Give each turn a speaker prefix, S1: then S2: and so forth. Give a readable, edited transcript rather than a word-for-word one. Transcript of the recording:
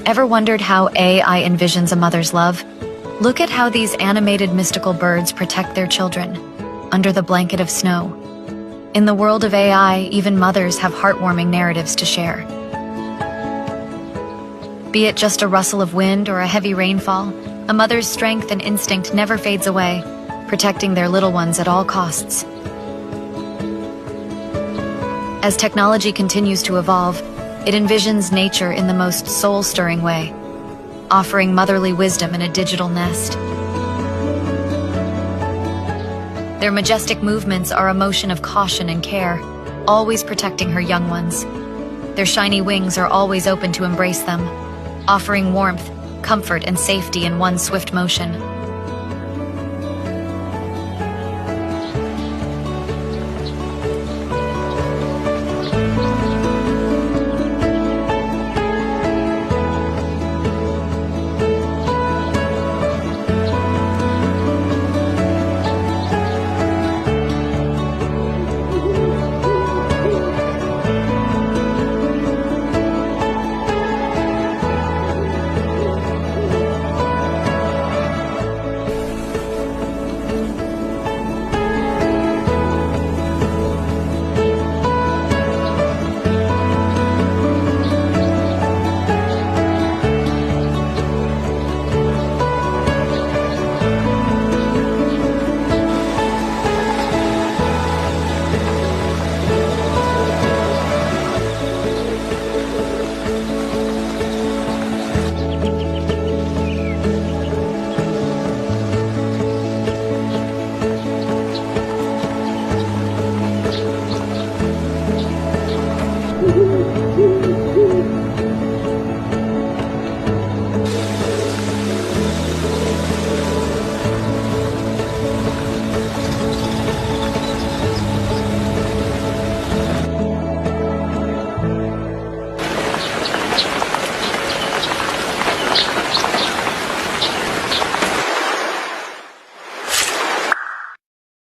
S1: Ever wondered how AI envisions a mother's love? Look at how these animated mystical birds protect their children, under the blanket of snow. In the world of AI, even mothers have heartwarming narratives to share. Be it just a rustle of wind or a heavy rainfall, a mother's strength and instinct never fades away, protecting their little ones at all costs. As technology continues to evolve, it envisions nature in the most soul-stirring way, offering motherly wisdom in a digital nest. Their majestic movements are a motion of caution and care, always protecting her young ones. Their shiny wings are always open to embrace them, offering warmth, comfort, and safety in one swift motion.